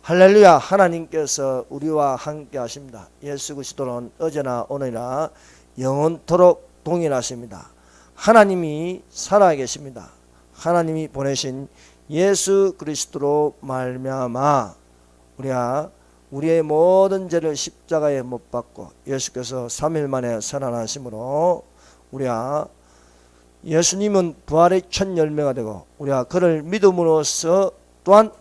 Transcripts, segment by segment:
할렐루야. 하나님께서 우리와 함께 하십니다. 예수 그리스도는 어제나 오늘이나 영원토록 동일하십니다. 하나님이 살아계십니다. 하나님이 보내신 예수 그리스도로 말미암아 우리의 모든 죄를 십자가에 못 박고 예수께서 3일 만에 살아나심으로 예수님은 부활의 첫 열매가 되고 우리가 그를 믿음으로써 또한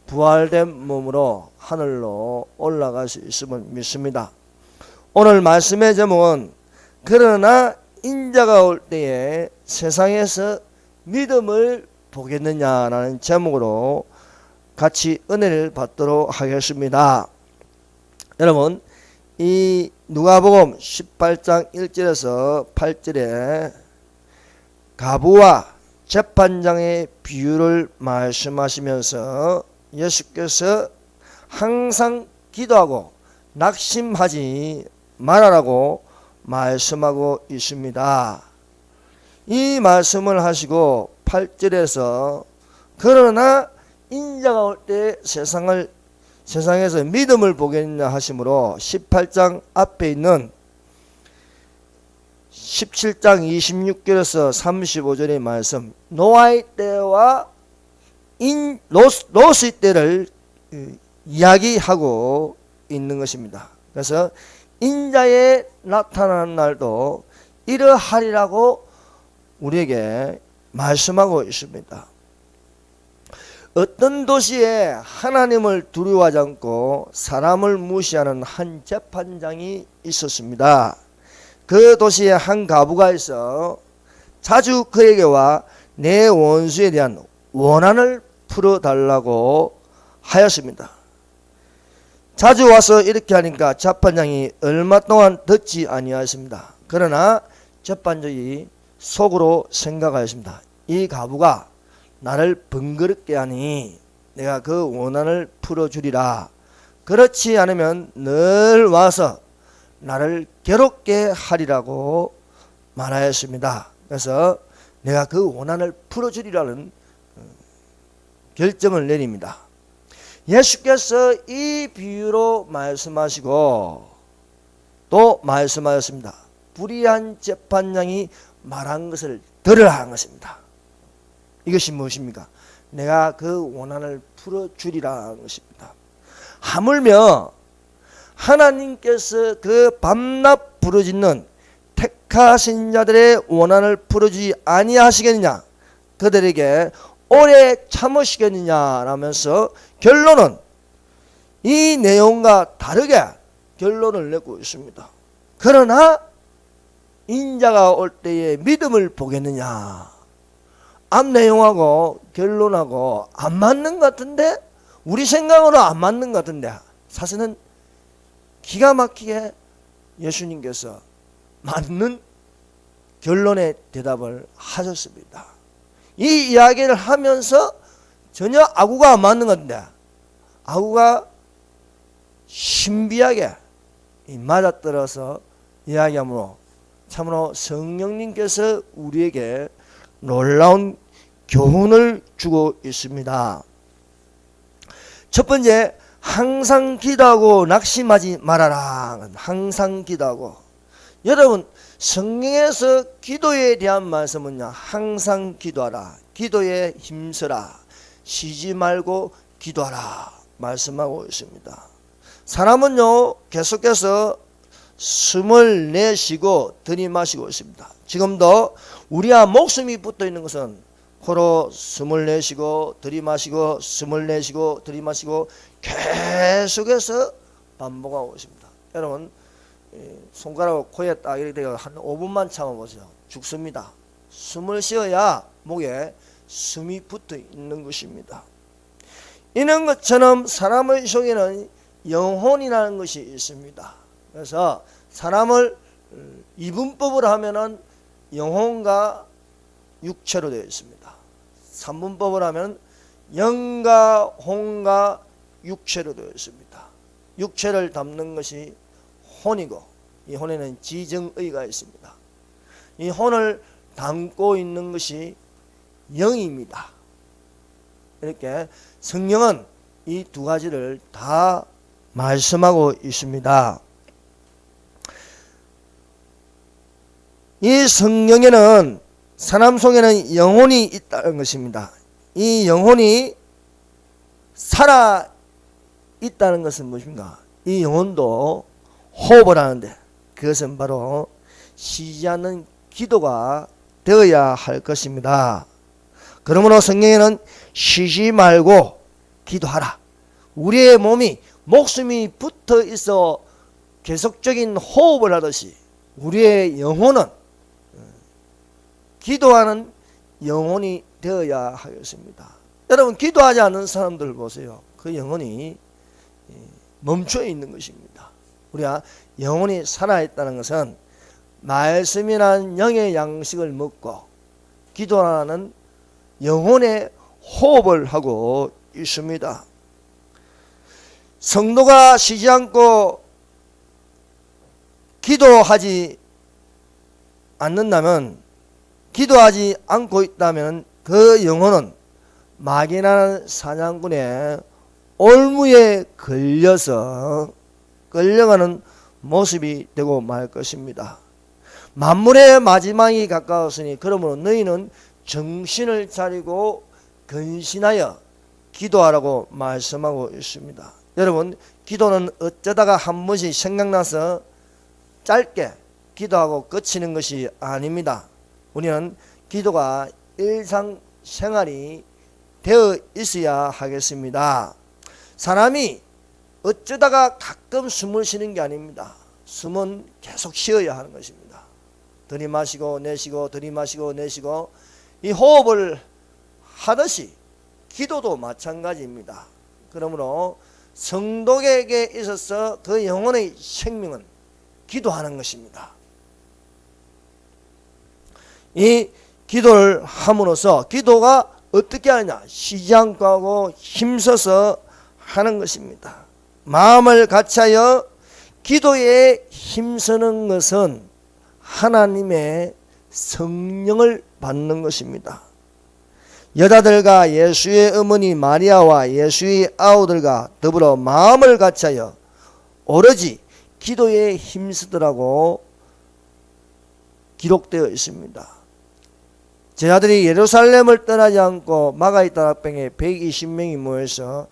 부활된 몸으로 하늘로 올라갈 수 있음을 믿습니다. 오늘 말씀의 제목은 그러나 인자가 올 때에 세상에서 믿음을 보겠느냐라는 제목으로 같이 은혜를 받도록 하겠습니다. 여러분, 이 누가복음 18장 1절에서 8절에 가부와 재판장의 비유를 말씀하시면서 예수께서 항상 기도하고 낙심하지 말아라고 말씀하고 있습니다. 이 말씀을 하시고 8절에서 그러나 인자가 올 때 세상에서 믿음을 보겠느냐 하심으로 18장 앞에 있는 17장 26절에서 35절의 말씀 노아의 때와 롯의 때를 이야기하고 있는 것입니다. 그래서 인자의 나타나는 날도 이러하리라고 우리에게 말씀하고 있습니다. 어떤 도시에 하나님을 두려워하지 않고 사람을 무시하는 한 재판장이 있었습니다. 그 도시에 한 가부가 있어 자주 그에게 와 내 원수에 대한 원한을 풀어달라고 하였습니다. 자주 와서 이렇게 하니까 재판장이 얼마 동안 듣지 아니하였습니다. 그러나 재판장이 속으로 생각하였습니다. 이 가부가 나를 번거롭게 하니 내가 그 원한을 풀어주리라. 그렇지 않으면 늘 와서 나를 괴롭게 하리라고 말하였습니다. 그래서 내가 그 원한을 풀어주리라는 결정을 내립니다. 예수께서 이 비유로 말씀하시고 또 말씀하였습니다. 불의한 재판장이 말한 것을 들으라 한 것입니다. 이것이 무엇입니까? 내가 그 원한을 풀어주리라 한 것입니다. 하물며 하나님께서 그 밤낮 부르짖는 택하신 자들의 원한을 풀어주지 아니하시겠느냐, 그들에게 오래 참으시겠느냐 라면서 결론은 이 내용과 다르게 결론을 내고 있습니다. 그러나 인자가 올 때에 믿음을 보겠느냐, 앞 내용하고 결론하고 안 맞는 것 같은데, 우리 생각으로 안 맞는 것 같은데 사실은 기가 막히게 예수님께서 맞는 결론의 대답을 하셨습니다. 이 이야기를 하면서 전혀 아구가 안 맞는 건데 아구가 신비하게 맞아떨어서 이야기하므로 참으로 성령님께서 우리에게 놀라운 교훈을 주고 있습니다. 첫 번째, 항상 기도하고 낙심하지 말아라. 항상 기도하고. 여러분, 성경에서 기도에 대한 말씀은요, 항상 기도하라, 기도에 힘써라, 쉬지 말고 기도하라 말씀하고 있습니다. 사람은요 계속해서 숨을 내쉬고 들이마시고 있습니다. 지금도 우리와 목숨이 붙어 있는 것은 코로 숨을 내쉬고 들이마시고 숨을 내쉬고 들이마시고 계속해서 반복하고 있습니다. 여러분, 손가락을 코에 딱 이렇게 대고 한 5분만 참아보세요. 죽습니다. 숨을 쉬어야 목에 숨이 붙어 있는 것입니다. 이런 것처럼 사람의 속에는 영혼이라는 것이 있습니다. 그래서 사람을 이분법으로 하면은 영혼과 육체로 되어 있습니다. 3분법을 하면 영과 혼과 육체로 되어 있습니다. 육체를 담는 것이 혼이고, 이 혼에는 지정의가 있습니다. 이 혼을 담고 있는 것이 영입니다. 이렇게 성령은 이 두 가지를 다 말씀하고 있습니다. 이 성경에는 사람 속에는 영혼이 있다는 것입니다. 이 영혼이 살아 있다는 것은 무엇인가? 이 영혼도 호흡을 하는데 그것은 바로 쉬지 않는 기도가 되어야 할 것입니다. 그러므로 성경에는 쉬지 말고 기도하라. 우리의 몸이 목숨이 붙어 있어 계속적인 호흡을 하듯이 우리의 영혼은 기도하는 영혼이 되어야 하겠습니다. 여러분, 기도하지 않는 사람들 보세요. 그 영혼이 멈춰 있는 것입니다. 우리가 영혼이 살아있다는 것은 말씀이란 영의 양식을 먹고 기도하는 영혼의 호흡을 하고 있습니다. 성도가 쉬지 않고 기도하지 않는다면, 기도하지 않고 있다면 그 영혼은 마귀라는 사냥꾼의 올무에 걸려서 끌려가는 모습이 되고 말 것입니다. 만물의 마지막이 가까웠으니 그러므로 너희는 정신을 차리고 근신하여 기도하라고 말씀하고 있습니다. 여러분, 기도는 어쩌다가 한 번씩 생각나서 짧게 기도하고 끝이는 것이 아닙니다. 우리는 기도가 일상생활이 되어 있어야 하겠습니다. 사람이 어쩌다가 가끔 숨을 쉬는 게 아닙니다. 숨은 계속 쉬어야 하는 것입니다. 들이마시고 내쉬고 들이마시고 내쉬고 이 호흡을 하듯이 기도도 마찬가지입니다. 그러므로 성도에게 있어서 그 영혼의 생명은 기도하는 것입니다. 이 기도를 함으로써 기도가 어떻게 하느냐? 쉬지 않고 하고 힘써서 하는 것입니다. 마음을 같이하여 기도에 힘쓰는 것은 하나님의 성령을 받는 것입니다. 여자들과 예수의 어머니 마리아와 예수의 아우들과 더불어 마음을 같이하여 오로지 기도에 힘쓰더라고 기록되어 있습니다. 제자들이 예루살렘을 떠나지 않고 마가의 다락방에 120명이 모여서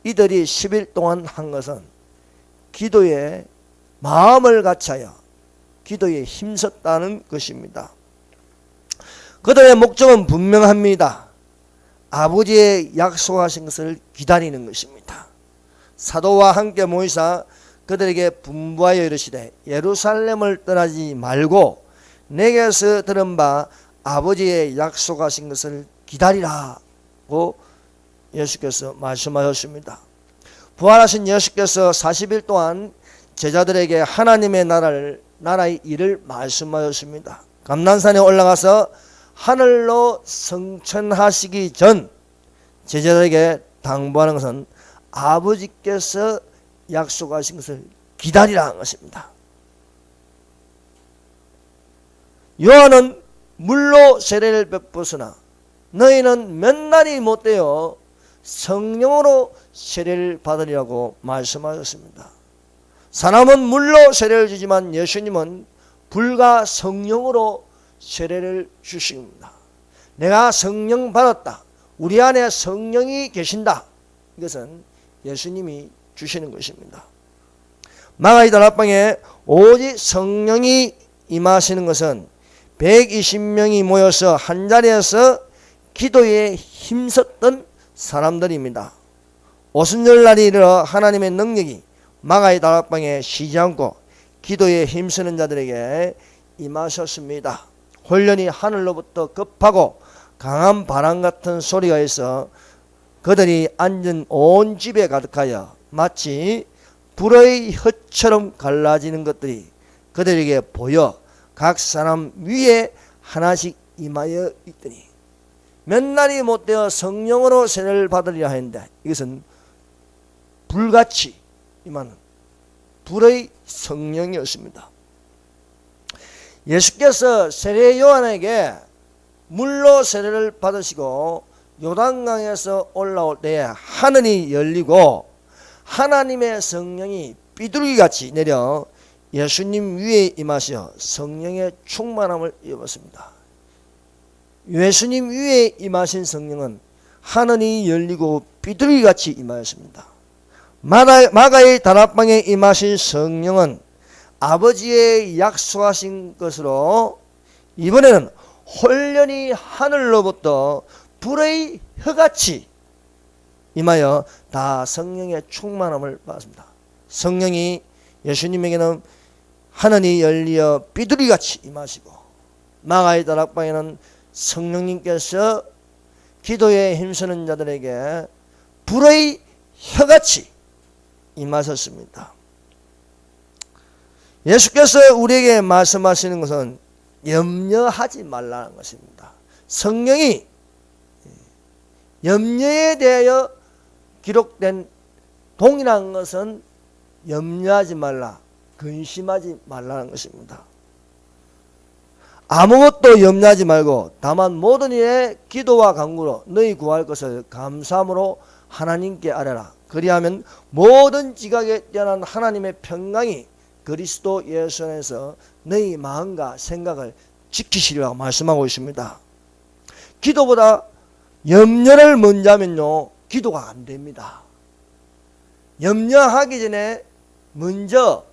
이들이 10일 동안 한 것은 기도에 마음을 같이하여 기도에 힘썼다는 것입니다. 그들의 목적은 분명합니다. 아버지의 약속하신 것을 기다리는 것입니다. 사도와 함께 모이사 그들에게 분부하여 이르시되 예루살렘을 떠나지 말고 내게서 들은 바 아버지의 약속하신 것을 기다리라고 예수께서 말씀하셨습니다. 부활하신 예수께서 40일 동안 제자들에게 하나님의 나라의 일을 말씀하셨습니다. 감난산에 올라가서 하늘로 승천하시기 전 제자들에게 당부하는 것은 아버지께서 약속하신 것을 기다리라는 것입니다. 요한은 물로 세례를 베푸으나 너희는 몇 날이 못되어 성령으로 세례를 받으리라고 말씀하셨습니다. 사람은 물로 세례를 주지만 예수님은 불과 성령으로 세례를 주십니다. 내가 성령 받았다. 우리 안에 성령이 계신다. 이것은 예수님이 주시는 것입니다. 마가의 다락방에 오직 성령이 임하시는 것은 120명이 모여서 한자리에서 기도에 힘썼던 사람들입니다. 오순절날이 이르러 하나님의 능력이 마가의 다락방에 쉬지 않고 기도에 힘쓰는 자들에게 임하셨습니다. 혼련이 하늘로부터 급하고 강한 바람 같은 소리가 있어 그들이 앉은 온 집에 가득하여 마치 불의 혀처럼 갈라지는 것들이 그들에게 보여 각 사람 위에 하나씩 임하여 있더니 몇 날이 못되어 성령으로 세례를 받으리라 했는데 이것은 불같이 임하는 불의 성령이었습니다. 예수께서 세례 요한에게 물로 세례를 받으시고 요단강에서 올라올 때에 하늘이 열리고 하나님의 성령이 비둘기같이 내려 예수님 위에 임하시어 성령의 충만함을 입었습니다. 예수님 위에 임하신 성령은 하늘이 열리고 비둘기같이 임하였습니다. 마가의 다락방에 임하신 성령은 아버지의 약속하신 것으로 이번에는 홀연히 하늘로부터 불의 혀같이 임하여 다 성령의 충만함을 받았습니다. 성령이 예수님에게는 하늘이 열리어 비둘기같이 임하시고 마가의 다락방에는 성령님께서 기도에 힘쓰는 자들에게 불의 혀같이 임하셨습니다. 예수께서 우리에게 말씀하시는 것은 염려하지 말라는 것입니다. 성령이 염려에 대하여 기록된 동일한 것은 염려하지 말라, 근심하지 말라는 것입니다. 아무것도 염려하지 말고 다만 모든 일에 기도와 간구로 너희 구할 것을 감사함으로 하나님께 아뢰라. 그리하면 모든 지각에 뛰어난 하나님의 평강이 그리스도 예수 안에서 너희 마음과 생각을 지키시리라고 말씀하고 있습니다. 기도보다 염려를 먼저 하면요, 기도가 안 됩니다. 염려하기 전에 먼저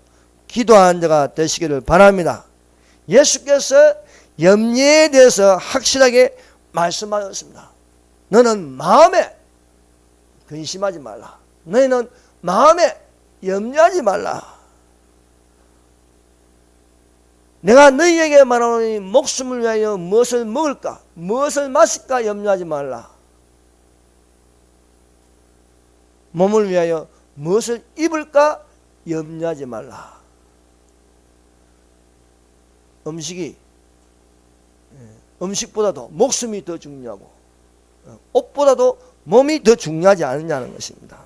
기도하는 자가 되시기를 바랍니다. 예수께서 염려에 대해서 확실하게 말씀하셨습니다. 너는 마음에 근심하지 말라. 너희는 마음에 염려하지 말라. 내가 너희에게 말하노니 목숨을 위하여 무엇을 먹을까 무엇을 마실까 염려하지 말라. 몸을 위하여 무엇을 입을까 염려하지 말라. 음식보다도 목숨이 더 중요하고 옷보다도 몸이 더 중요하지 않느냐는 것입니다.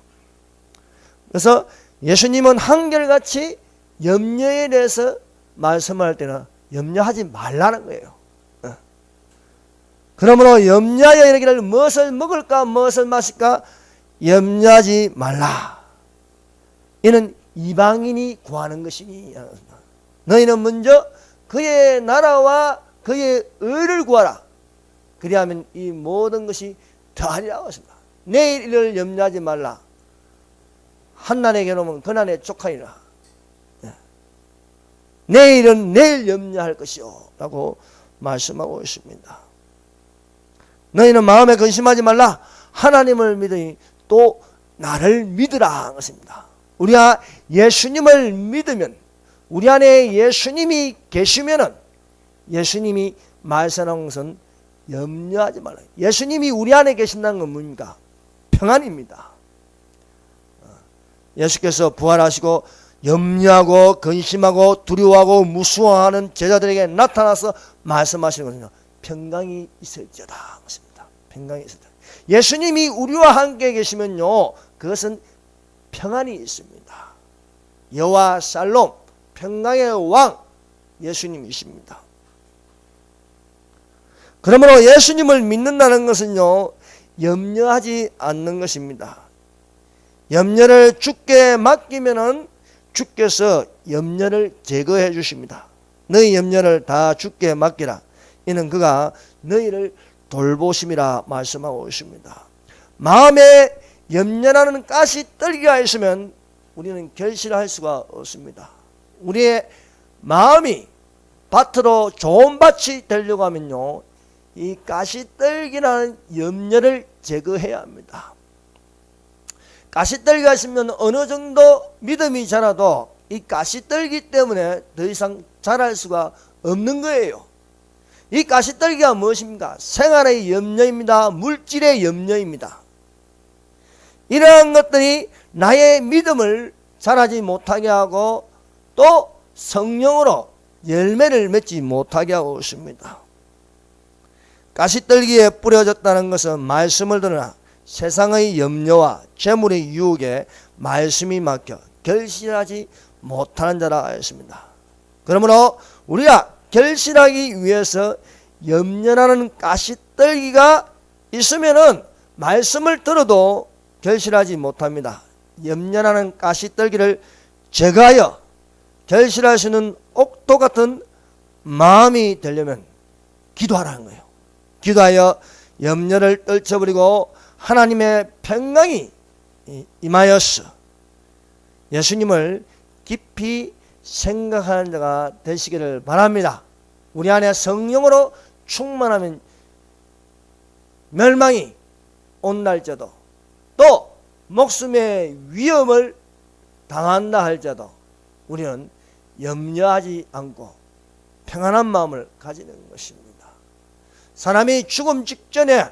그래서 예수님은 한결같이 염려에 대해서 말씀할 때는 염려하지 말라는 거예요. 그러므로 염려하여 이르기를 무엇을 먹을까 무엇을 마실까 염려하지 말라. 이는 이방인이 구하는 것이니 너희는 먼저 그의 나라와 그의 의를 구하라. 그리하면 이 모든 것이 더하리라고 했습니다. 내일 일을 염려하지 말라. 한날에 괴로우면 그날에 족하리라. 내일은 내일 염려할 것이요 라고 말씀하고 있습니다. 너희는 마음에 근심하지 말라. 하나님을 믿으니 또 나를 믿으라 것입니다. 우리가 예수님을 믿으면, 우리 안에 예수님이 계시면은 예수님이 말씀하는 것은 염려하지 말라. 예수님이 우리 안에 계신다는 건 뭡니까? 평안입니다. 예수께서 부활하시고 염려하고 근심하고 두려워하고 무수워하는 제자들에게 나타나서 말씀하시는 것은요, 평강이 있을지어다 것입니다. 평강이 있을지어다. 예수님이 우리와 함께 계시면요, 그것은 평안이 있습니다. 여호와 살롬, 평강의 왕 예수님이십니다. 그러므로 예수님을 믿는다는 것은요, 염려하지 않는 것입니다. 염려를 주께 맡기면은 주께서 염려를 제거해 주십니다. 너희 염려를 다 주께 맡기라. 이는 그가 너희를 돌보심이라 말씀하고 있습니다. 마음에 염려라는 가시 떨기가 있으면 우리는 결실할 수가 없습니다. 우리의 마음이 밭으로 좋은 밭이 되려고 하면요, 이 가시떨기라는 염려를 제거해야 합니다. 가시떨기가 있으면 어느 정도 믿음이 자라도 이 가시떨기 때문에 더 이상 자랄 수가 없는 거예요. 이 가시떨기가 무엇입니까? 생활의 염려입니다. 물질의 염려입니다. 이러한 것들이 나의 믿음을 자라지 못하게 하고 또 성령으로 열매를 맺지 못하게 하고 있습니다. 가시떨기에 뿌려졌다는 것은 말씀을 들으나 세상의 염려와 재물의 유혹에 말씀이 막혀 결실하지 못하는 자라 하였습니다. 그러므로 우리가 결실하기 위해서 염려라는 가시떨기가 있으면은 말씀을 들어도 결실하지 못합니다. 염려나는 가시떨기를 제거하여 결실할 수 있는 옥토 같은 마음이 되려면 기도하라는 거예요. 기도하여 염려를 떨쳐버리고 하나님의 평강이 임하여서 예수님을 깊이 생각하는 자가 되시기를 바랍니다. 우리 안에 성령으로 충만하면 멸망이 온날지라도 또 목숨의 위험을 당한다 할지라도 우리는 염려하지 않고 평안한 마음을 가지는 것입니다. 사람이 죽음 직전에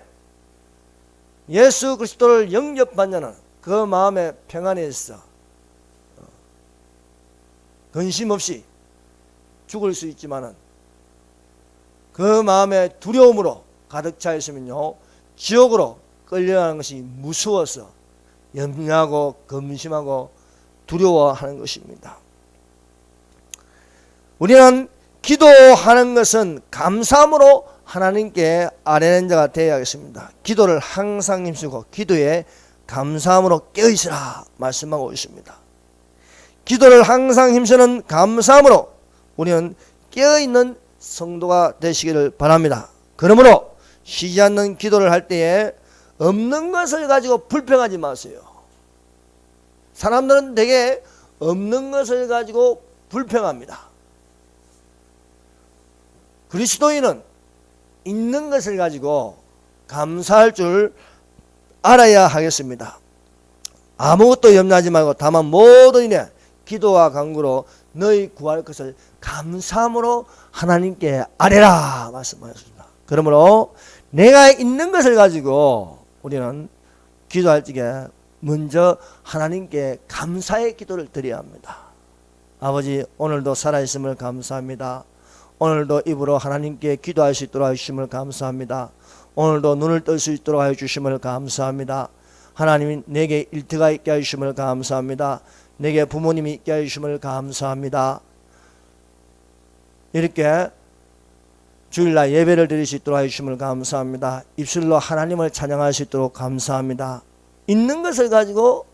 예수 그리스도를 영접한 자는 그 마음의 평안에 있어 근심 없이 죽을 수 있지만은 그 마음의 두려움으로 가득 차 있으면요 지옥으로 끌려가는 것이 무서워서 염려하고 근심하고 두려워하는 것입니다. 우리는 기도하는 것은 감사함으로 하나님께 아뢰는 자가 되어야겠습니다. 기도를 항상 힘쓰고 기도에 감사함으로 깨어있으라 말씀하고 있습니다. 기도를 항상 힘쓰는 감사함으로 우리는 깨어있는 성도가 되시기를 바랍니다. 그러므로 쉬지 않는 기도를 할 때에 없는 것을 가지고 불평하지 마세요. 사람들은 되게 없는 것을 가지고 불평합니다. 그리스도인은 있는 것을 가지고 감사할 줄 알아야 하겠습니다. 아무것도 염려하지 말고 다만 모든 일에 기도와 간구로 너희 구할 것을 감사함으로 하나님께 아뢰라 말씀하셨습니다. 그러므로 내가 있는 것을 가지고 우리는 기도할 적에 먼저 하나님께 감사의 기도를 드려야 합니다. 아버지, 오늘도 살아있음을 감사합니다. 오늘도 입으로 하나님께 기도할 수 있도록 해주심을 감사합니다. 오늘도 눈을 뜰 수 있도록 해주심을 감사합니다. 하나님 내게 일터가 있게 해주심을 감사합니다. 내게 부모님이 있게 해주심을 감사합니다. 이렇게 주일날 예배를 드릴 수 있도록 해주심을 감사합니다. 입술로 하나님을 찬양할 수 있도록 감사합니다. 있는 것을 가지고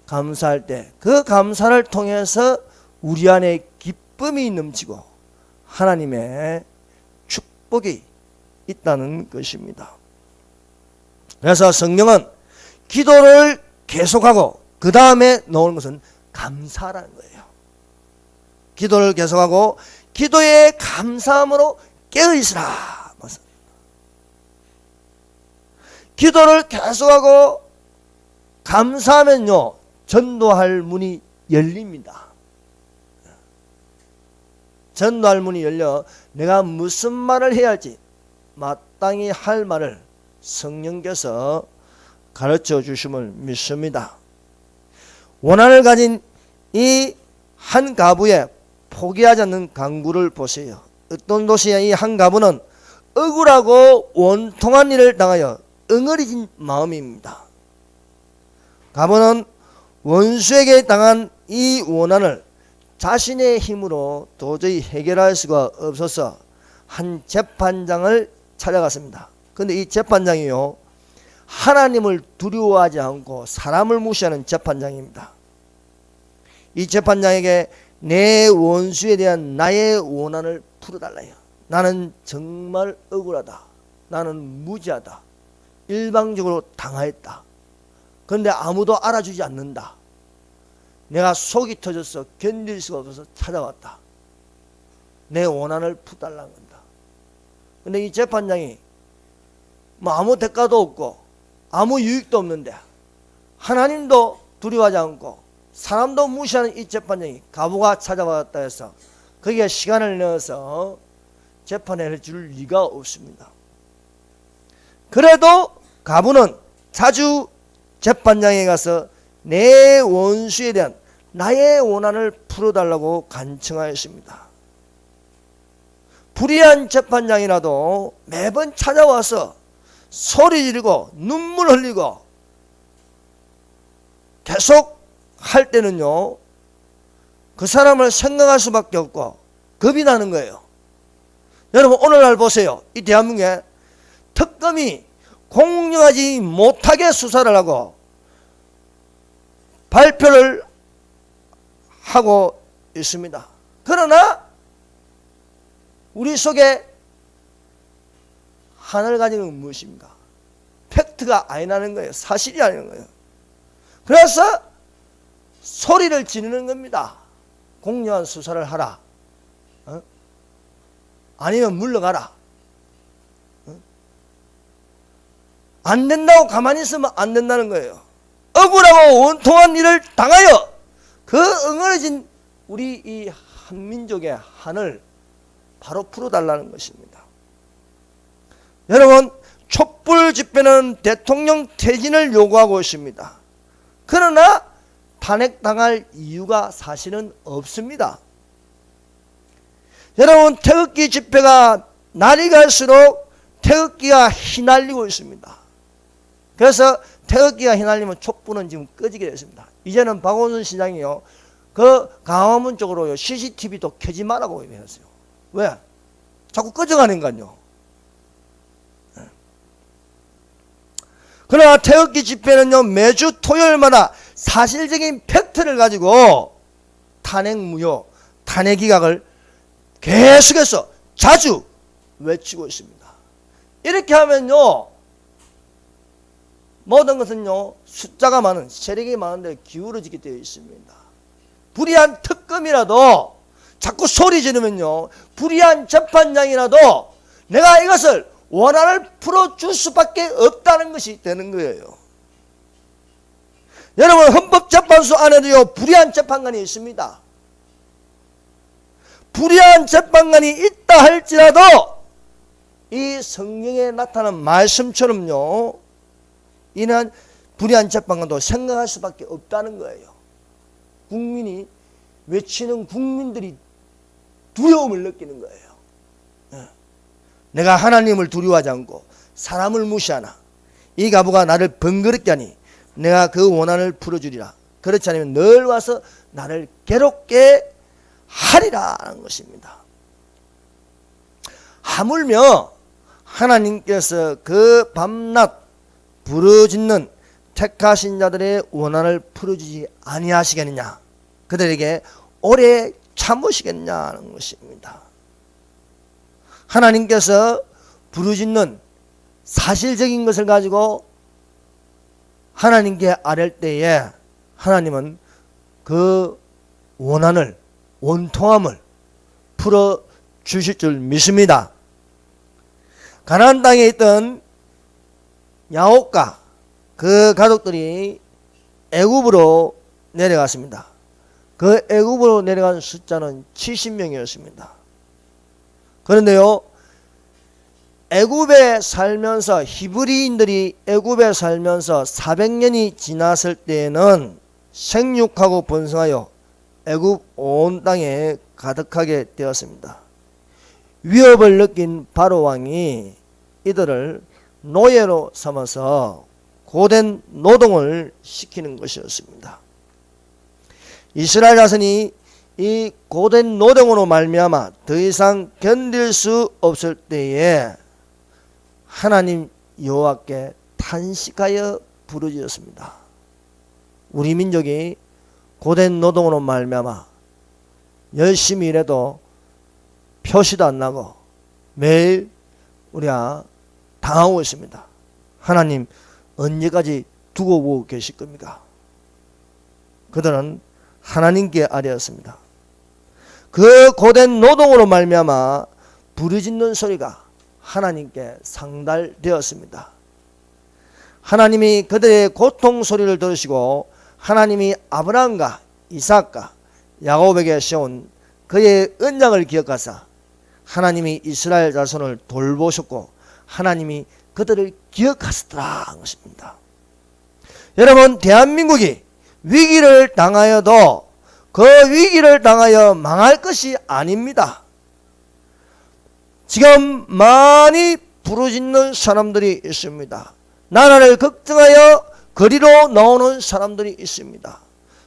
감사할 때 그 감사를 통해서 우리 안에 기쁨이 넘치고 하나님의 축복이 있다는 것입니다. 그래서 성경은 기도를 계속하고 그 다음에 나오는 것은 감사라는 거예요. 기도를 계속하고 기도의 감사함으로 깨어있으라. 기도를 계속하고 감사하면요 전도할 문이 열립니다. 전도할 문이 열려 내가 무슨 말을 해야 할지 마땅히 할 말을 성령께서 가르쳐 주심을 믿습니다. 원한을 가진 이 한 가부의 포기하지 않는 강구를 보세요. 어떤 도시의 이 한 가부는 억울하고 원통한 일을 당하여 응어리진 마음입니다. 가부는 원수에게 당한 이 원한을 자신의 힘으로 도저히 해결할 수가 없어서 한 재판장을 찾아갔습니다. 그런데 이 재판장이요 하나님을 두려워하지 않고 사람을 무시하는 재판장입니다. 이 재판장에게 내 원수에 대한 나의 원한을 풀어달라 해요. 나는 정말 억울하다. 나는 무지하다. 일방적으로 당하였다. 그런데 아무도 알아주지 않는다. 내가 속이 터져서 견딜 수가 없어서 찾아왔다. 내 원한을 풀어달라는 건다. 그런데 이 재판장이 뭐 아무 대가도 없고 아무 유익도 없는데 하나님도 두려워하지 않고 사람도 무시하는 이 재판장이 가부가 찾아왔다 해서 거기에 시간을 내어서 재판을 해줄 리가 없습니다. 그래도 가부는 자주 재판장에 가서 내 원수에 대한 나의 원한을 풀어달라고 간청하였습니다. 불의한 재판장이라도 매번 찾아와서 소리 지르고 눈물 흘리고 계속 할 때는요 그 사람을 생각할 수밖에 없고 겁이 나는 거예요. 여러분 오늘날 보세요. 이 대한민국에 특검이 공정하지 못하게 수사를 하고 발표를 하고 있습니다. 그러나 우리 속에 하나를 가진 건 무엇입니까? 팩트가 아니라는 거예요. 사실이 아니라는 거예요. 그래서 소리를 지르는 겁니다. 공정한 수사를 하라. 아니면 물러가라. 안 된다고 가만히 있으면 안 된다는 거예요. 억울하고 원통한 일을 당하여 그 응어려진 우리 이 한민족의 한을 바로 풀어달라는 것입니다. 여러분, 촛불 집회는 대통령 퇴진을 요구하고 있습니다. 그러나 탄핵당할 이유가 사실은 없습니다. 여러분, 태극기 집회가 날이 갈수록 태극기가 휘날리고 있습니다. 그래서 태극기가 휘날리면 촛불은 지금 꺼지게 됐습니다. 이제는 박원순 시장이요, 그 강화문 쪽으로 CCTV도 켜지 말라고 얘기했어요. 왜? 자꾸 꺼져가니까요. 그러나 태극기 집회는요, 매주 토요일마다 사실적인 팩트를 가지고 탄핵 무효, 탄핵 기각을 계속해서 자주 외치고 있습니다. 이렇게 하면요, 모든 것은요, 숫자가 많은, 세력이 많은 데 기울어지게 되어 있습니다. 불의한 특검이라도 자꾸 소리 지르면요, 불의한 재판장이라도 내가 이것을 원한을 풀어줄 수밖에 없다는 것이 되는 거예요. 여러분, 헌법재판소 안에도요, 불의한 재판관이 있습니다. 불의한 재판관이 있다 할지라도 이 성경에 나타난 말씀처럼요, 이는 불의한 재판관도 생각할 수밖에 없다는 거예요. 국민이 외치는 국민들이 두려움을 느끼는 거예요. 내가 하나님을 두려워하지 않고 사람을 무시하나 이 가부가 나를 번거롭게 하니 내가 그 원한을 풀어주리라. 그렇지 않으면 늘 와서 나를 괴롭게 하리라는 것입니다. 하물며 하나님께서 그 밤낮 부르짖는 택하신 자들의 원한을 풀어주지 아니하시겠느냐, 그들에게 오래 참으시겠냐는 것입니다. 하나님께서 부르짖는 사실적인 것을 가지고 하나님께 아랠 때에 하나님은 그 원한을, 원통함을 풀어주실 줄 믿습니다. 가나안 땅에 있던 야곱과 그 가족들이 애굽으로 내려갔습니다. 그 애굽으로 내려간 숫자는 70명이었습니다. 그런데요, 애굽에 살면서, 히브리인들이 애굽에 살면서 400년이 지났을 때에는 생육하고 번성하여 애굽 온 땅에 가득하게 되었습니다. 위협을 느낀 바로 왕이 이들을 노예로 삼아서 고된 노동을 시키는 것이었습니다. 이스라엘 자손이 이 고된 노동으로 말미암아 더 이상 견딜 수 없을 때에 하나님 여호와께 탄식하여 부르짖었습니다. 우리 민족이 고된 노동으로 말미암아 열심히 일해도 표시도 안 나고 매일 우리가 당하고 있습니다. 하나님 언제까지 두고 보고 계실 겁니까? 그들은 하나님께 아뢰었습니다. 그 고된 노동으로 말미암아 부르짖는 소리가 하나님께 상달되었습니다. 하나님이 그들의 고통 소리를 들으시고 하나님이 아브라함과 이삭과 야곱에게 세운 그의 언약을 기억하사 하나님이 이스라엘 자손을 돌보셨고 하나님이 그들을 기억하시더라 한 것입니다. 여러분, 대한민국이 위기를 당하여도 그 위기를 당하여 망할 것이 아닙니다. 지금 많이 부르짖는 사람들이 있습니다. 나라를 걱정하여 거리로 나오는 사람들이 있습니다.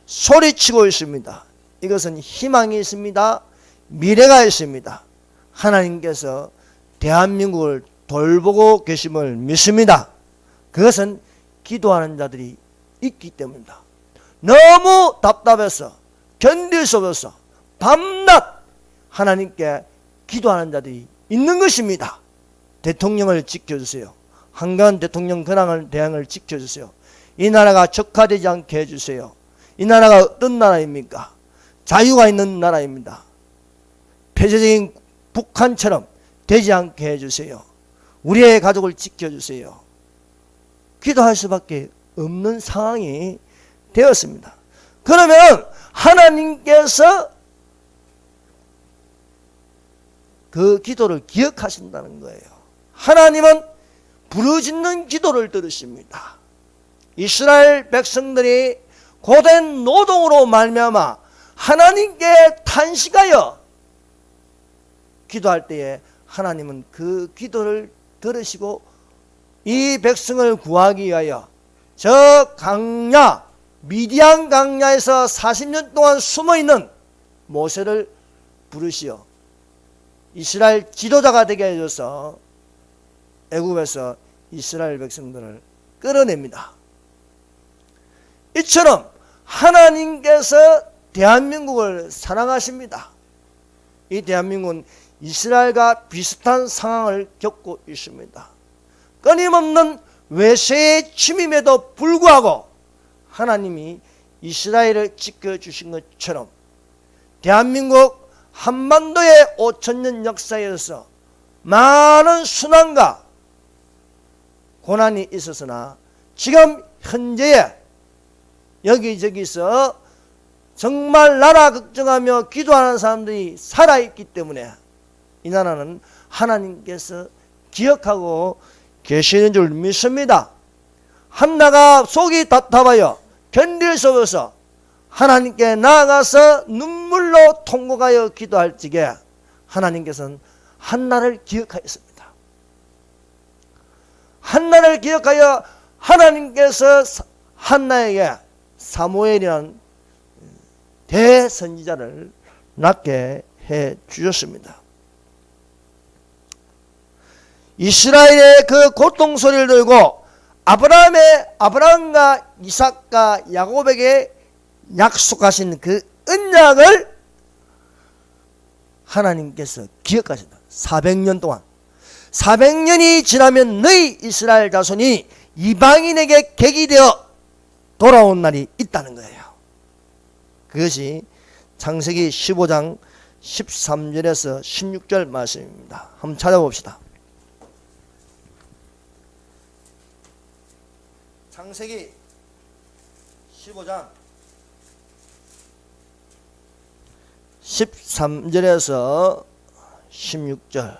소리치고 있습니다. 이것은 희망이 있습니다. 미래가 있습니다. 하나님께서 대한민국을 돌보고 계심을 믿습니다. 그것은 기도하는 자들이 있기 때문입니다. 너무 답답해서 견딜 수 없어서 밤낮 하나님께 기도하는 자들이 있는 것입니다. 대통령을 지켜주세요. 한가한 대통령 대항을 지켜주세요. 이 나라가 적화되지 않게 해주세요. 이 나라가 어떤 나라입니까? 자유가 있는 나라입니다. 폐쇄적인 북한처럼 되지 않게 해주세요. 우리의 가족을 지켜주세요. 기도할 수밖에 없는 상황이 되었습니다. 그러면 하나님께서 그 기도를 기억하신다는 거예요. 하나님은 부르짖는 기도를 들으십니다. 이스라엘 백성들이 고된 노동으로 말미암아 하나님께 탄식하여 기도할 때에 하나님은 그 기도를 들으시고 이 백성을 구하기 위하여 저 강야 미디안 강야에서 40년 동안 숨어있는 모세를 부르시어 이스라엘 지도자가 되게 해줘서 애굽에서 이스라엘 백성들을 끌어냅니다. 이처럼 하나님께서 대한민국을 사랑하십니다. 이 대한민국은 이스라엘과 비슷한 상황을 겪고 있습니다. 끊임없는 외세의 침임에도 불구하고 하나님이 이스라엘을 지켜주신 것처럼 대한민국 한반도의 5천년 역사에서 많은 순환과 고난이 있었으나 지금 현재에 여기저기서 정말 나라 걱정하며 기도하는 사람들이 살아있기 때문에 이 나라는 하나님께서 기억하고 계시는 줄 믿습니다. 한나가 속이 답답하여 견딜 수 없어서 하나님께 나아가서 눈물로 통곡하여 기도할 적에 하나님께서는 한나를 기억하였습니다. 한나를 기억하여 하나님께서 한나에게 사무엘이라는 대선지자를 낳게 해 주셨습니다. 이스라엘의 그 고통 소리를 들고 아브라함과 이삭과 야곱에게 약속하신 그 언약을 하나님께서 기억하신다. 400년 동안 400년이 지나면 너희 이스라엘 자손이 이방인에게 객이 되어 돌아온 날이 있다는 거예요. 그것이 창세기 15장 13절에서 16절 말씀입니다. 한번 찾아봅시다. 창세기 15장 13절에서 16절.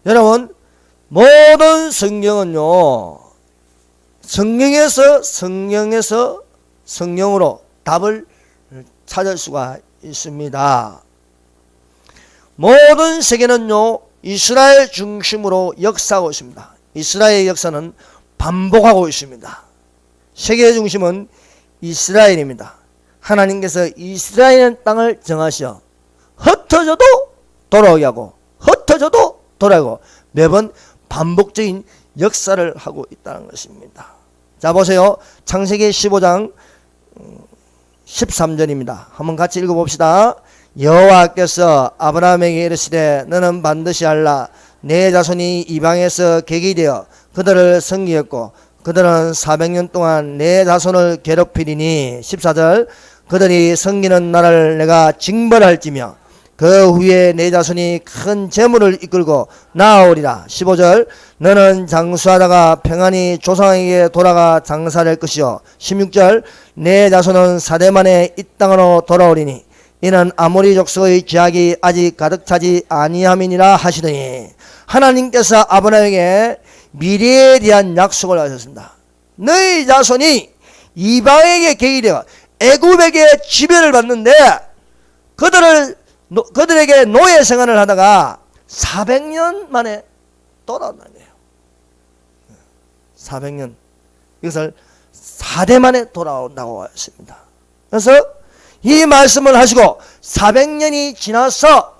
여러분, 모든 성경은요, 성령으로 답을 찾을 수가 있습니다. 모든 세계는요, 이스라엘 중심으로 역사하고 있습니다. 이스라엘의 역사는 반복하고 있습니다. 세계의 중심은 이스라엘입니다. 하나님께서 이스라엘 땅을 정하셔 흩어져도 돌아오게 하고 흩어져도 돌아오고 매번 반복적인 역사를 하고 있다는 것입니다. 자, 보세요. 창세기 15장 13절입니다. 한번 같이 읽어봅시다. 여호와께서 아브라함에게 이르시되 너는 반드시 알라. 내 자손이 이방에서 객이 되어 그들을 섬기었고 그들은 400년 동안 내 자손을 괴롭히리니. 14절 그들이 섬기는 나라를 내가 징벌할지며 그 후에 내 자손이 큰 재물을 이끌고 나아오리라. 15절 너는 장수하다가 평안히 조상에게 돌아가 장사할 것이요. 16절 내 자손은 4대 만에 이 땅으로 돌아오리니 이는 아모리 족속의 죄악이 아직 가득 차지 아니함이니라 하시더니 하나님께서 아브라함에게 미래에 대한 약속을 하셨습니다. 너희 자손이 이방에게 객이 되어 애굽에게 지배를 받는데 그들에게 노예 생활을 하다가 400년 만에 돌아온다는 거예요. 400년. 이것을 4대 만에 돌아온다고 했습니다. 그래서 이 말씀을 하시고 400년이 지나서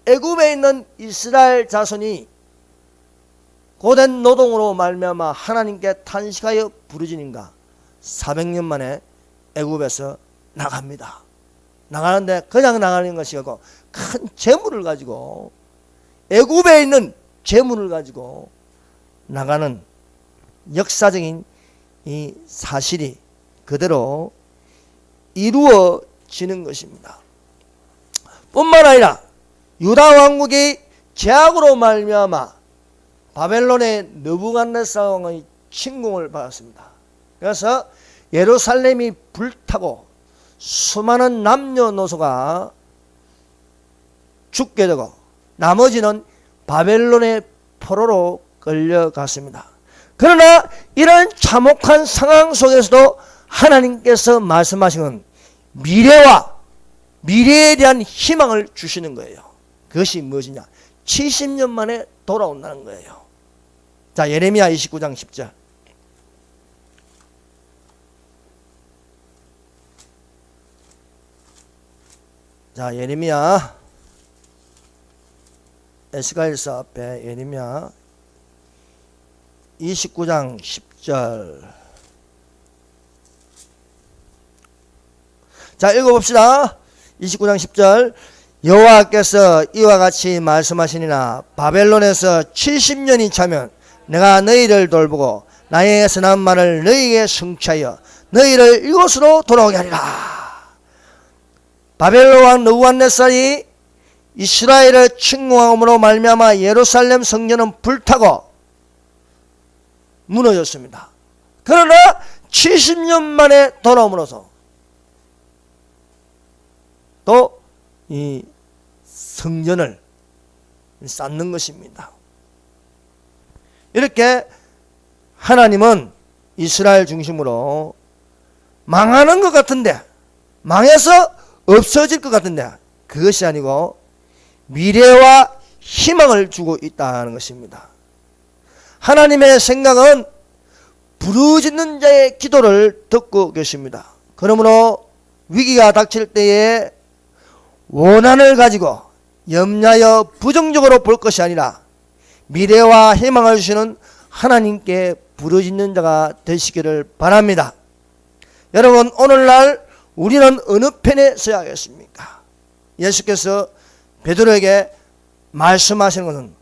애굽에 있는 이스라엘 자손이 고된 노동으로 말미암아 하나님께 탄식하여 부르짖는가 400년 만에 애굽에서 나갑니다. 나가는데 그냥 나가는 것이 아니고 큰 재물을 가지고 애굽에 있는 재물을 가지고 나가는 역사적인 이 사실이 그대로 이루어지는 것입니다. 뿐만 아니라 유다 왕국이 제약으로 말미암아 바벨론의 느부갓네살 왕의 침공을 받았습니다. 그래서 예루살렘이 불타고 수많은 남녀노소가 죽게 되고 나머지는 바벨론의 포로로 끌려갔습니다. 그러나 이런 참혹한 상황 속에서도 하나님께서 말씀하시는 미래에 대한 희망을 주시는 거예요. 그것이 무엇이냐? 70년 만에 돌아온다는 거예요. 자, 예레미야 29장 10절. 자, 예레미야 에스가일서 앞에 예레미야 29장 10절. 자, 읽어봅시다. 29장 10절. 여호와께서 이와 같이 말씀하시니라. 바벨론에서 70년이 차면 내가 너희를 돌보고 나의 선한 말을 너희에게 성취하여 너희를 이곳으로 돌아오게 하리라. 바벨론 왕 느부갓네살이 이스라엘을 침공함으로 말미암아 예루살렘 성전은 불타고 무너졌습니다. 그러나 70년 만에 돌아옴으로써 또 이 성전을 쌓는 것입니다. 이렇게 하나님은 이스라엘 중심으로 망하는 것 같은데, 망해서 없어질 것 같은데 그것이 아니고 미래와 희망을 주고 있다는 것입니다. 하나님의 생각은 부르짖는 자의 기도를 듣고 계십니다. 그러므로 위기가 닥칠 때에 원한을 가지고 염려하여 부정적으로 볼 것이 아니라 미래와 희망을 주시는 하나님께 부르짖는 자가 되시기를 바랍니다. 여러분, 오늘날 우리는 어느 편에 서야 하겠습니까? 예수께서 베드로에게 말씀하시는 것은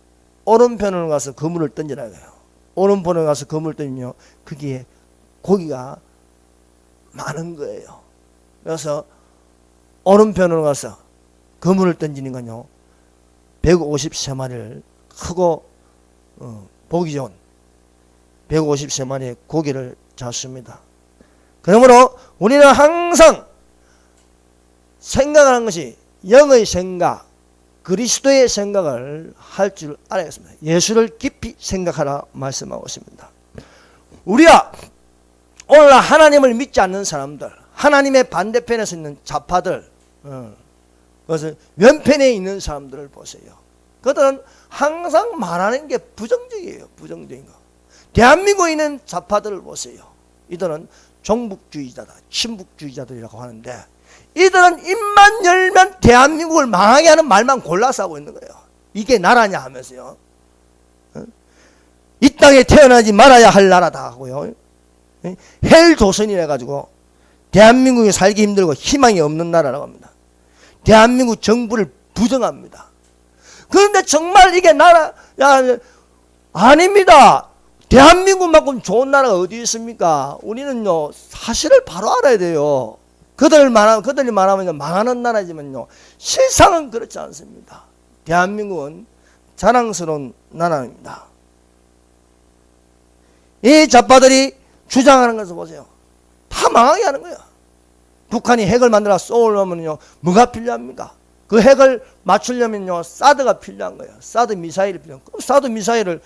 오른편으로 가서 그물을 던지라 해요. 오른편으로 가서 그물을 던지면 거기에 고기가 많은 거예요. 그래서 오른편으로 가서 그물을 던지는 건요, 153마리를 크고 보기 좋은 153마리의 고기를 잡습니다. 그러므로 우리는 항상 생각하는 것이 영의 생각, 그리스도의 생각을 할 줄 알아야겠습니다. 예수를 깊이 생각하라 말씀하고 있습니다. 우리가 오늘날 하나님을 믿지 않는 사람들, 하나님의 반대편에 서 있는 좌파들, 그것은 왼편에 있는 사람들을 보세요. 그들은 항상 말하는 게 부정적이에요. 부정적인 거. 대한민국에 있는 좌파들을 보세요. 이들은 종북주의자다, 친북주의자들이라고 하는데 이들은 입만 열면 대한민국을 망하게 하는 말만 골라서 하고 있는 거예요. 이게 나라냐 하면서요. 이 땅에 태어나지 말아야 할 나라다 하고요. 헬조선이라 가지고 대한민국이 살기 힘들고 희망이 없는 나라라고 합니다. 대한민국 정부를 부정합니다. 그런데 정말 이게 나라, 아닙니다. 대한민국만큼 좋은 나라가 어디 있습니까? 우리는요, 사실을 바로 알아야 돼요. 그들이 말하면 망하는 나라지만요, 실상은 그렇지 않습니다. 대한민국은 자랑스러운 나라입니다. 이 좌파들이 주장하는 것을 보세요. 다 망하게 하는 거예요. 북한이 핵을 만들어 쏘려면요, 뭐가 필요합니까? 그 핵을 맞추려면요, 사드가 필요한 거예요. 사드 미사일이 필요한 거예요. 사드 미사일을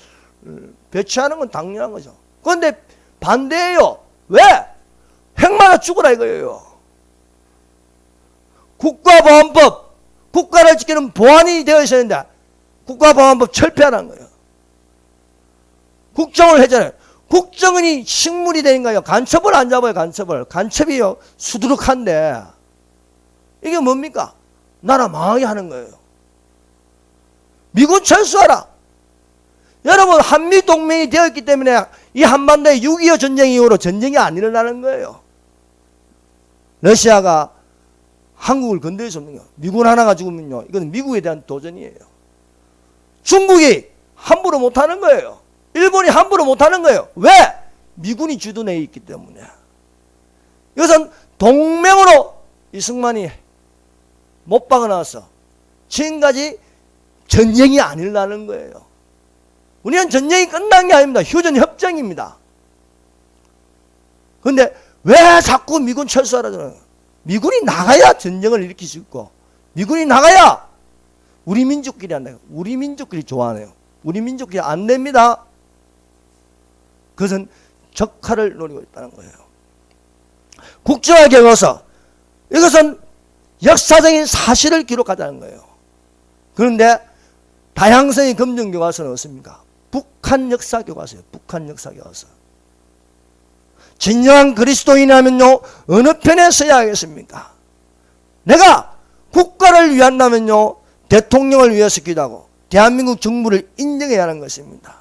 배치하는 건 당연한 거죠. 그런데 반대예요. 왜? 핵마다 죽으라 이거예요. 국가보안법, 국가를 지키는 보안이 되어 있어야 되는데 국가보안법 철폐하라는 거예요. 국정을 했잖아요. 국정원이 식물이 되는 거예요. 간첩을 안 잡아요. 간첩이요, 수두룩한데 이게 뭡니까? 나라 망하게 하는 거예요. 미군 철수하라. 여러분, 한미동맹이 되었기 때문에 이 한반도의 6.25 전쟁 이후로 전쟁이 안 일어나는 거예요. 러시아가 한국을 건드릴 수 없는 거예요. 미군 하나가 죽으면요, 이건 미국에 대한 도전이에요. 중국이 함부로 못하는 거예요. 일본이 함부로 못하는 거예요. 왜? 미군이 주둔해 있기 때문에. 이것은 동맹으로 이승만이 못 박아놨어. 지금까지 전쟁이 안 일어나는 거예요. 우리는 전쟁이 끝난 게 아닙니다. 휴전협정입니다. 그런데 왜 자꾸 미군 철수하라 그러는 거예요? 미군이 나가야 전쟁을 일으킬 수 있고, 미군이 나가야 우리 민족끼리 한다요. 우리 민족끼리 좋아하네요. 우리 민족끼리 안 됩니다. 그것은 적화를 노리고 있다는 거예요. 국정화 교과서, 이것은 역사적인 사실을 기록하자는 거예요. 그런데 다양성의 검증 교과서는 어떻습니까? 북한 역사 교과서예요. 북한 역사 교과서. 진정한 그리스도인이라면요, 어느 편에 서야 하겠습니까? 내가 국가를 위한다면요, 대통령을 위해서 기도하고 대한민국 정부를 인정해야 하는 것입니다.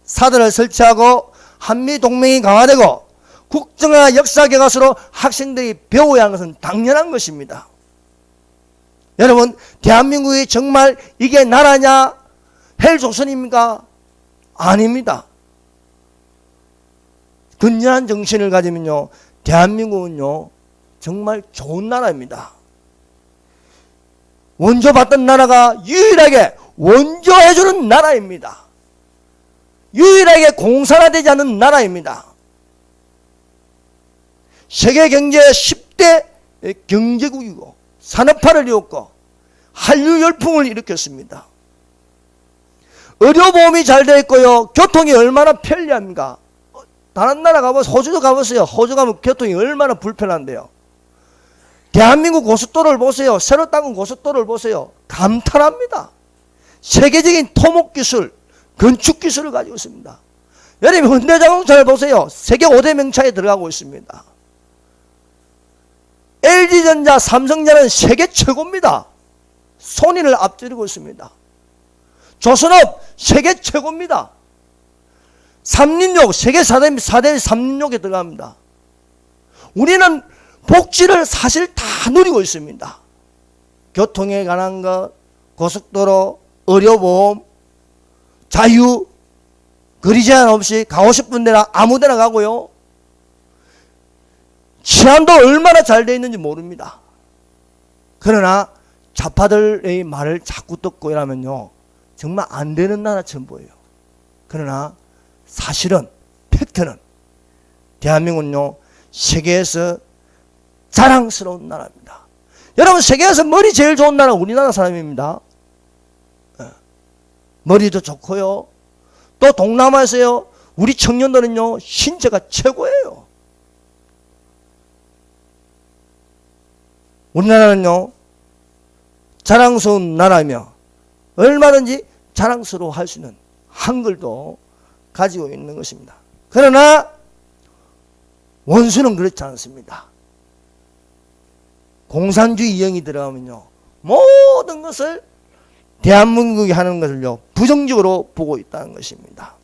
사드를 설치하고 한미동맹이 강화되고 국정화 역사 교과서로 학생들이 배워야 하는 것은 당연한 것입니다. 여러분, 대한민국이 정말 이게 나라냐? 헬조선입니까? 아닙니다. 건전한 정신을 가지면요, 대한민국은요, 정말 좋은 나라입니다. 원조받던 나라가 유일하게 원조해주는 나라입니다. 유일하게 공산화되지 않는 나라입니다. 세계 경제 10대 경제국이고 산업화를 이뤘고 한류 열풍을 일으켰습니다. 의료보험이 잘 되어 있고요, 교통이 얼마나 편리합니까? 다른 나라 가보세요. 호주도 가보세요. 호주 가면 교통이 얼마나 불편한데요. 대한민국 고속도로를 보세요. 새로 닦은 고속도로를 보세요. 감탄합니다. 세계적인 토목기술, 건축기술을 가지고 있습니다. 여러분, 현대자동차를 보세요. 세계 5대 명차에 들어가고 있습니다. LG전자, 삼성전자는 세계 최고입니다. 소니를 앞지르고 있습니다. 조선업 세계 최고입니다. 삼린욕 세계 4대 삼린욕에 들어갑니다. 우리는 복지를 사실 다 누리고 있습니다. 교통에 관한 것, 고속도로, 의료보험, 자유, 거리 제한 없이 가고 싶은 데나 아무 데나 가고요. 치안도 얼마나 잘 되어 있는지 모릅니다. 그러나 좌파들의 말을 자꾸 듣고 이러면요, 정말 안 되는 나라처럼 보여요. 그러나 사실은, 팩트는 대한민국은요, 세계에서 자랑스러운 나라입니다. 여러분, 세계에서 머리 제일 좋은 나라 우리나라 사람입니다. 머리도 좋고요. 또 동남아에서요, 우리 청년들은요, 신체가 최고예요. 우리나라는요, 자랑스러운 나라이며 얼마든지 자랑스러워할 수 있는 한글도 가지고 있는 것입니다. 그러나 원수는 그렇지 않습니다. 공산주의 영이 들어가면요, 모든 것을 대한민국이 하는 것을요, 부정적으로 보고 있다는 것입니다.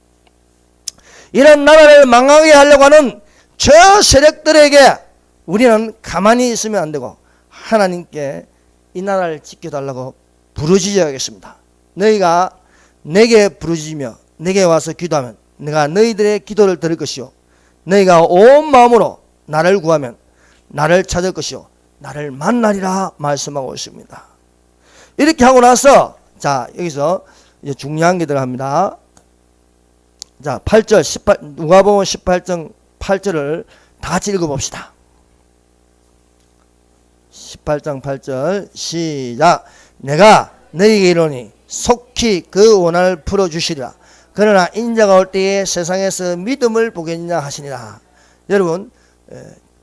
이런 나라를 망하게 하려고 하는 저 세력들에게 우리는 가만히 있으면 안 되고 하나님께 이 나라를 지켜달라고 부르짖어야겠습니다. 너희가 내게 부르짖으며 내게 와서 기도하면 내가 너희들의 기도를 들을 것이요, 너희가 온 마음으로 나를 구하면 나를 찾을 것이요 나를 만나리라 말씀하고 있습니다. 이렇게 하고 나서, 자, 여기서 이제 중요한 게 들어갑니다. 자, 8절, 18, 누가복음 18장 8절을 다 같이 읽어봅시다. 18장 8절 시작. 내가 너희에게 이르노니 속히 그 원한을 풀어주시리라. 그러나 인자가 올 때에 세상에서 믿음을 보겠느냐 하시니라. 여러분,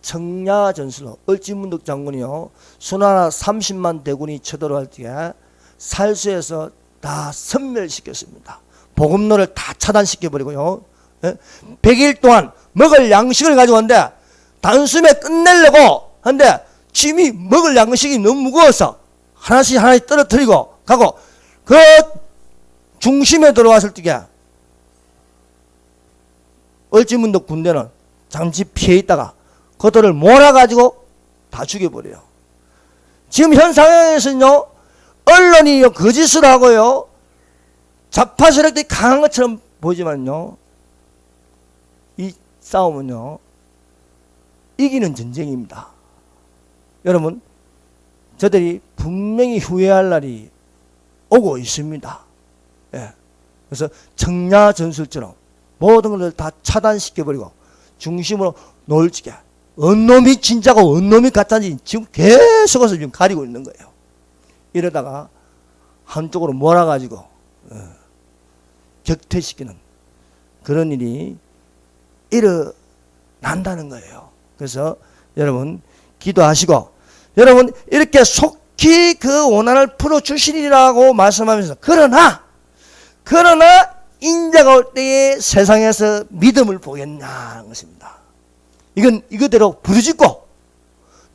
청야전술로 을지문덕 장군이요, 수나라 30만 대군이 쳐들어갈 때에 살수에서 다 섬멸시켰습니다. 복음로를 다 차단시켜버리고요, 100일 동안 먹을 양식을 가지고 왔는데 단숨에 끝내려고 하는데 짐이 먹을 양식이 너무 무거워서 하나씩 떨어뜨리고 가고, 그 중심에 들어왔을 때 을지문덕 군대는 잠시 피해 있다가 그들을 몰아가지고 다 죽여버려요. 지금 현 상황에서는요, 언론이 거짓을 하고요, 좌파 세력들이 강한 것처럼 보이지만요, 이 싸움은요, 이기는 전쟁입니다. 여러분, 저들이 분명히 후회할 날이 오고 있습니다. 예. 그래서 청야 전술처럼 모든 것을 다 차단시켜버리고 중심으로 놀지게, 언놈이 진짜고 언놈이 가짜인지 지금 계속해서 지금 가리고 있는 거예요. 이러다가 한쪽으로 몰아가지고 격퇴시키는 그런 일이 일어난다는 거예요. 그래서 여러분 기도하시고, 여러분 이렇게 속히 그 원한을 풀어주시리라고 말씀하면서, 그러나 인자가 올 때에 세상에서 믿음을 보겠냐는 것입니다. 이건 이거대로 부르짖고,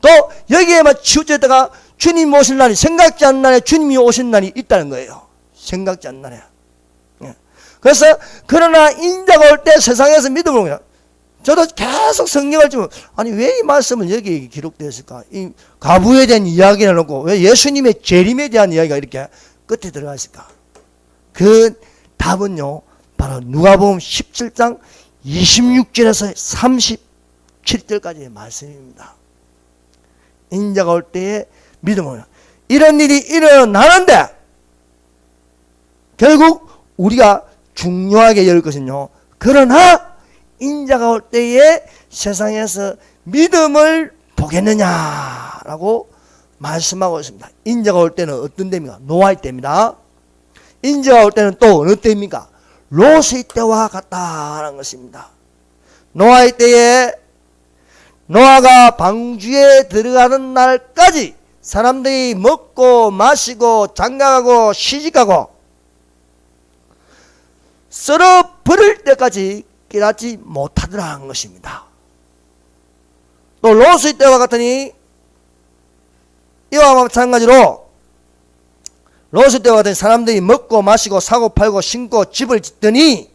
또 여기에만 치우쳤다가 주님 오실 날이, 생각지 않는 날에 주님이 오신 날이 있다는 거예요. 생각지 않는 날에. 그래서 그러나 인자가 올 때 세상에서 믿음을 보겠냐. 저도 계속 성경을 좀, 아니 왜 이 말씀은 여기에 기록되어 있을까? 이 가부에 대한 이야기를 해놓고 왜 예수님의 재림에 대한 이야기가 이렇게 끝에 들어가 있을까? 그 답은요, 바로 누가복음 17장 26절에서 37절까지의 말씀입니다. 인자가 올 때에 믿음을, 이런 일이 일어나는데 결국 우리가 중요하게 열 것은요, 그러나 인자가 올 때에 세상에서 믿음을 보겠느냐라고 말씀하고 있습니다. 인자가 올 때는 어떤 때입니까? 노아의 때입니다. 인자가 올 때는 또 어느 때입니까? 롯의 때와 같다는 것입니다. 노아의 때에 노아가 방주에 들어가는 날까지 사람들이 먹고 마시고 장가가고 시집가고 썰어 버릴 때까지 깨닫지 못하더라는 것입니다. 또 롯의 때와 같으니 이와 마찬가지로 롯의 때와 같은 사람들이 먹고 마시고 사고 팔고 신고 집을 짓더니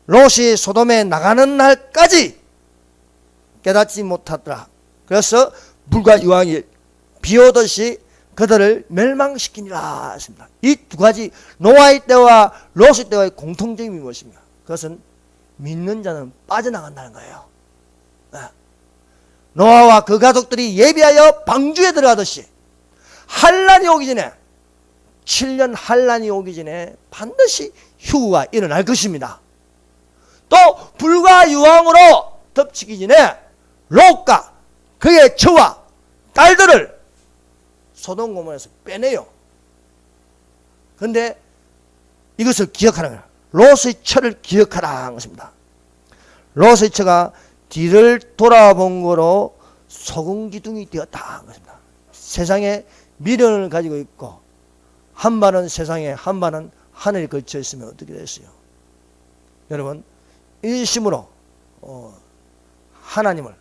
롯이 소돔에 나가는 날까지 깨닫지 못하더라. 그래서 불과 유황이 비오듯이 그들을 멸망시키니라 했습니다. 이 두 가지, 노아의 때와 롯의 때와의 공통점이 무엇입니까? 그것은 믿는 자는 빠져나간다는 거예요. 노아와 그 가족들이 예비하여 방주에 들어가듯이 환란이 오기 전에, 7년 환란이 오기 전에 반드시 휴구가 일어날 것입니다. 또 불과 유황으로 덮치기 전에 롯과 그의 처와 딸들을 소돔 고모라에서 빼내요. 그런데 이것을 기억하는 거예요. 롯의 처를 기억하라는 것입니다. 롯의 처가 뒤를 돌아본 거로 소금기둥이 되었다는 것입니다. 세상에 미련을 가지고 있고 한 발은 세상에 한 발은 하늘에 걸쳐 있으면 어떻게 됐어요? 여러분, 일심으로 하나님을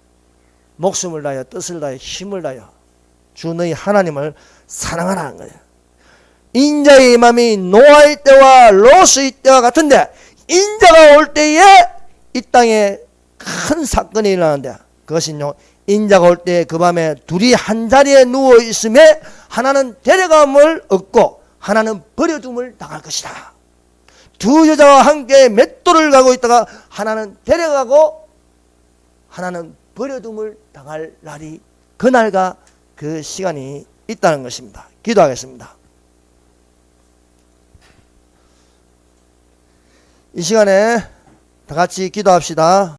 목숨을 다하여 뜻을 다하여 힘을 다하여 주 너희 하나님을 사랑하라는 거예요. 인자의 맘이 노아의 때와 롯의 때와 같은데, 인자가 올 때에 이 땅에 큰 사건이 일어나는데, 그것은요, 인자가 올 때 그 밤에 둘이 한 자리에 누워 있음에 하나는 데려감을 얻고 하나는 버려둠을 당할 것이다. 두 여자와 함께 맷돌을 가고 있다가 하나는 데려가고 하나는 버려둠을 당할 날이, 그날과 그 시간이 있다는 것입니다. 기도하겠습니다. 이 시간에 다 같이 기도합시다.